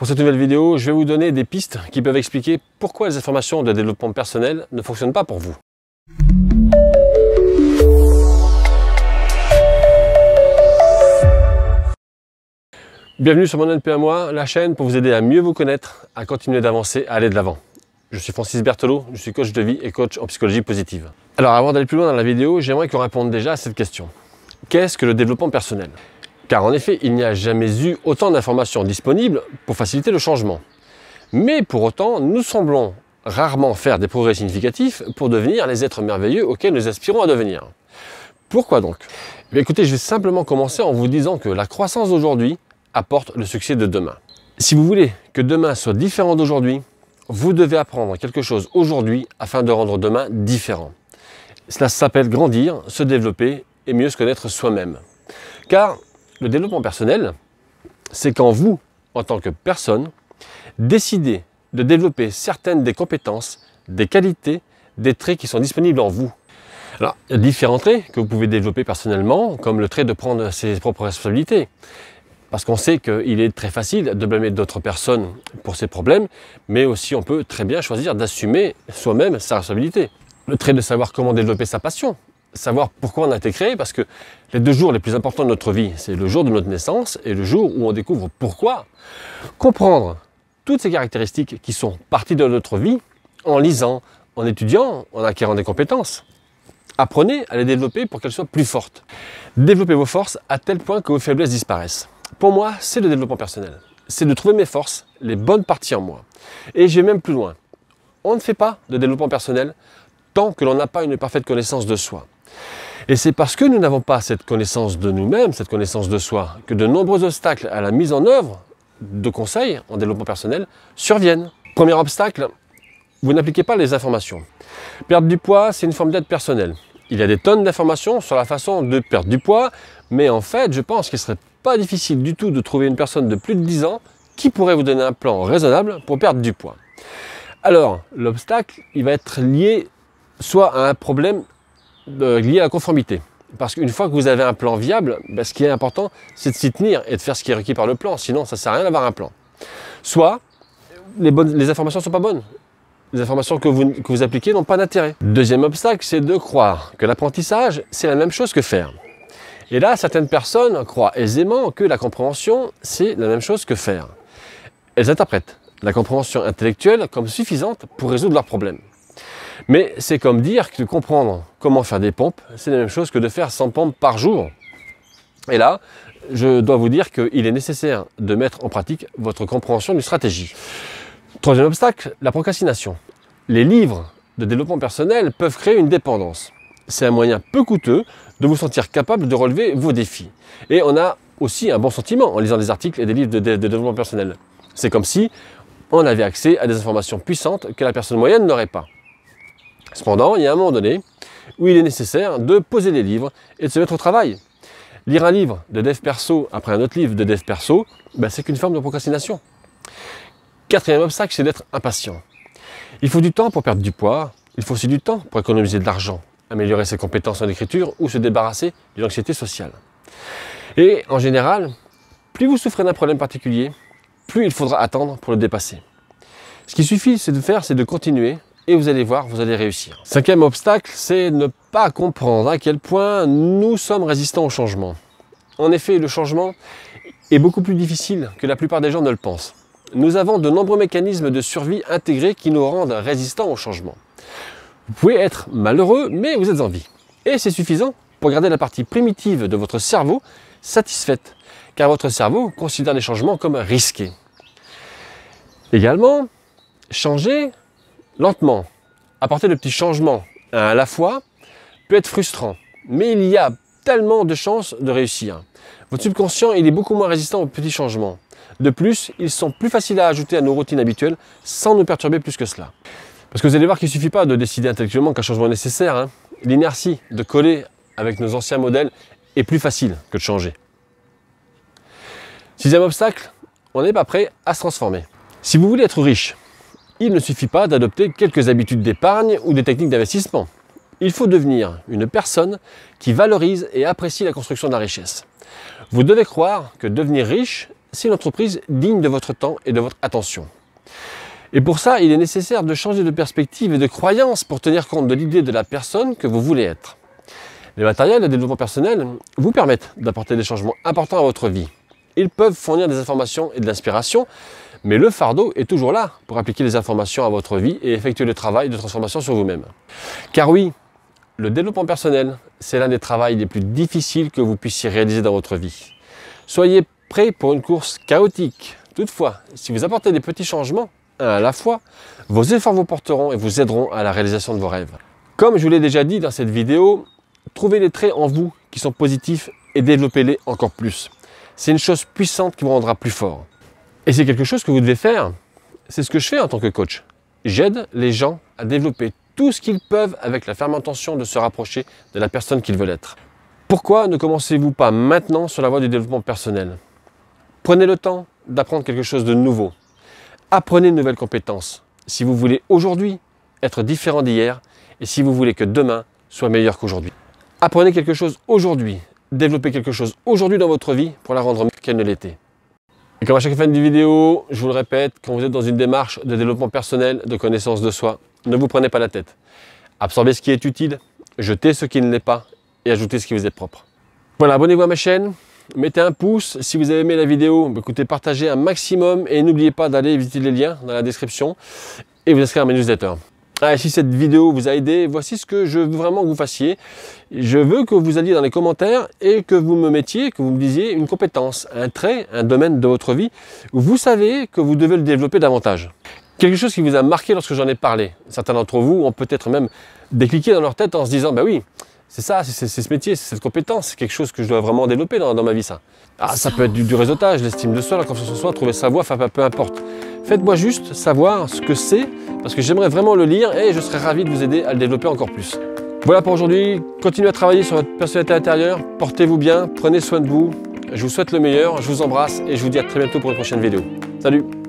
Pour cette nouvelle vidéo, je vais vous donner des pistes qui peuvent expliquer pourquoi les informations de développement personnel ne fonctionnent pas pour vous. Bienvenue sur mon NP à moi, la chaîne pour vous aider à mieux vous connaître, à continuer d'avancer, à aller de l'avant. Je suis Francis Berthelot, je suis coach de vie et coach en psychologie positive. Alors avant d'aller plus loin dans la vidéo, j'aimerais qu'on réponde déjà à cette question. Qu'est-ce que le développement personnel ? Car en effet, il n'y a jamais eu autant d'informations disponibles pour faciliter le changement. Mais pour autant, nous semblons rarement faire des progrès significatifs pour devenir les êtres merveilleux auxquels nous aspirons à devenir. Pourquoi donc ? Eh bien, écoutez, je vais simplement commencer en vous disant que la croissance d'aujourd'hui apporte le succès de demain. Si vous voulez que demain soit différent d'aujourd'hui, vous devez apprendre quelque chose aujourd'hui afin de rendre demain différent. Cela s'appelle grandir, se développer et mieux se connaître soi-même. Car le développement personnel, c'est quand vous, en tant que personne, décidez de développer certaines des compétences, des qualités, des traits qui sont disponibles en vous. Alors, il y a différents traits que vous pouvez développer personnellement, comme le trait de prendre ses propres responsabilités. Parce qu'on sait qu'il est très facile de blâmer d'autres personnes pour ses problèmes, mais aussi on peut très bien choisir d'assumer soi-même sa responsabilité. Le trait de savoir comment développer sa passion, savoir pourquoi on a été créé, parce que les deux jours les plus importants de notre vie, c'est le jour de notre naissance et le jour où on découvre pourquoi. Comprendre toutes ces caractéristiques qui sont parties de notre vie en lisant, en étudiant, en acquérant des compétences. Apprenez à les développer pour qu'elles soient plus fortes. Développez vos forces à tel point que vos faiblesses disparaissent. Pour moi, c'est le développement personnel. C'est de trouver mes forces, les bonnes parties en moi. Et je vais même plus loin. On ne fait pas de développement personnel tant que l'on n'a pas une parfaite connaissance de soi. Et c'est parce que nous n'avons pas cette connaissance de nous-mêmes, cette connaissance de soi, que de nombreux obstacles à la mise en œuvre de conseils en développement personnel surviennent. Premier obstacle, vous n'appliquez pas les informations. Perdre du poids, c'est une forme d'aide personnelle. Il y a des tonnes d'informations sur la façon de perdre du poids, mais en fait, je pense qu'il ne serait pas difficile du tout de trouver une personne de plus de 10 ans qui pourrait vous donner un plan raisonnable pour perdre du poids. Alors, l'obstacle, il va être lié soit à un problème lié à la conformité. Parce qu'une fois que vous avez un plan viable, ce qui est important, c'est de s'y tenir et de faire ce qui est requis par le plan. Sinon, ça ne sert à rien d'avoir un plan. Soit, les informations ne sont pas bonnes. Les informations que vous appliquez n'ont pas d'intérêt. Deuxième obstacle, c'est de croire que l'apprentissage, c'est la même chose que faire. Et là, certaines personnes croient aisément que la compréhension, c'est la même chose que faire. Elles interprètent la compréhension intellectuelle comme suffisante pour résoudre leurs problèmes. Mais c'est comme dire que comprendre comment faire des pompes, c'est la même chose que de faire 100 pompes par jour. Et là, je dois vous dire qu'il est nécessaire de mettre en pratique votre compréhension d'une stratégie. Troisième obstacle, la procrastination. Les livres de développement personnel peuvent créer une dépendance. C'est un moyen peu coûteux de vous sentir capable de relever vos défis. Et on a aussi un bon sentiment en lisant des articles et des livres de développement personnel. C'est comme si on avait accès à des informations puissantes que la personne moyenne n'aurait pas. Cependant, il y a un moment donné où il est nécessaire de poser les livres et de se mettre au travail. Lire un livre de dev perso après un autre livre de dev perso, c'est qu'une forme de procrastination. Quatrième obstacle, c'est d'être impatient. Il faut du temps pour perdre du poids, il faut aussi du temps pour économiser de l'argent, améliorer ses compétences en écriture ou se débarrasser d'une anxiété sociale. Et en général, plus vous souffrez d'un problème particulier, plus il faudra attendre pour le dépasser. Ce qu'il suffit c'est de continuer et vous allez voir, vous allez réussir. Cinquième obstacle, c'est ne pas comprendre à quel point nous sommes résistants au changement. En effet, le changement est beaucoup plus difficile que la plupart des gens ne le pensent. Nous avons de nombreux mécanismes de survie intégrés qui nous rendent résistants au changement. Vous pouvez être malheureux, mais vous êtes en vie. Et c'est suffisant pour garder la partie primitive de votre cerveau satisfaite, car votre cerveau considère les changements comme risqués. Également, changer lentement, apporter de petits changements à la fois, peut être frustrant, mais il y a tellement de chances de réussir. Votre subconscient, il est beaucoup moins résistant aux petits changements. De plus, ils sont plus faciles à ajouter à nos routines habituelles sans nous perturber plus que cela. Parce que vous allez voir qu'il ne suffit pas de décider intellectuellement qu'un changement est nécessaire. L'inertie de coller avec nos anciens modèles est plus facile que de changer. Sixième obstacle, on n'est pas prêt à se transformer. Si vous voulez être riche, il ne suffit pas d'adopter quelques habitudes d'épargne ou des techniques d'investissement. Il faut devenir une personne qui valorise et apprécie la construction de la richesse. Vous devez croire que devenir riche, c'est une entreprise digne de votre temps et de votre attention. Et pour ça, il est nécessaire de changer de perspective et de croyance pour tenir compte de l'idée de la personne que vous voulez être. Les matériels de développement personnel vous permettent d'apporter des changements importants à votre vie. Ils peuvent fournir des informations et de l'inspiration, mais le fardeau est toujours là pour appliquer les informations à votre vie et effectuer le travail de transformation sur vous-même. Car oui, le développement personnel, c'est l'un des travaux les plus difficiles que vous puissiez réaliser dans votre vie. Soyez prêts pour une course chaotique. Toutefois, si vous apportez des petits changements, un à la fois, vos efforts vous porteront et vous aideront à la réalisation de vos rêves. Comme je vous l'ai déjà dit dans cette vidéo, trouvez les traits en vous qui sont positifs et développez-les encore plus. C'est une chose puissante qui vous rendra plus fort. Et c'est quelque chose que vous devez faire. C'est ce que je fais en tant que coach. J'aide les gens à développer tout ce qu'ils peuvent avec la ferme intention de se rapprocher de la personne qu'ils veulent être. Pourquoi ne commencez-vous pas maintenant sur la voie du développement personnel? Prenez le temps d'apprendre quelque chose de nouveau. Apprenez de nouvelles compétences. Si vous voulez aujourd'hui être différent d'hier et si vous voulez que demain soit meilleur qu'aujourd'hui. Apprenez quelque chose aujourd'hui. Développez quelque chose aujourd'hui dans votre vie pour la rendre mieux qu'elle ne l'était. Et comme à chaque fin de vidéo, je vous le répète, quand vous êtes dans une démarche de développement personnel, de connaissance de soi, ne vous prenez pas la tête. Absorbez ce qui est utile, jetez ce qui ne l'est pas et ajoutez ce qui vous est propre. Voilà, abonnez-vous à ma chaîne, mettez un pouce. Si vous avez aimé la vidéo, écoutez, partagez un maximum et n'oubliez pas d'aller visiter les liens dans la description et vous inscrire à mes newsletters. Ah, si cette vidéo vous a aidé, voici ce que je veux vraiment que vous fassiez. Je veux que vous alliez dans les commentaires et que vous me mettiez, que vous me disiez une compétence, un trait, un domaine de votre vie où vous savez que vous devez le développer davantage. Quelque chose qui vous a marqué lorsque j'en ai parlé. Certains d'entre vous ont peut-être même décliqué dans leur tête en se disant « bah oui, c'est ça, c'est ce métier, c'est cette compétence, c'est quelque chose que je dois vraiment développer dans ma vie ça. » Ah, ça peut être du réseautage, l'estime de soi, la confiance en soi, trouver sa voie, enfin peu importe. Faites-moi juste savoir ce que c'est, parce que j'aimerais vraiment le lire et je serais ravi de vous aider à le développer encore plus. Voilà pour aujourd'hui, continuez à travailler sur votre personnalité intérieure, portez-vous bien, prenez soin de vous, je vous souhaite le meilleur, je vous embrasse et je vous dis à très bientôt pour une prochaine vidéo. Salut!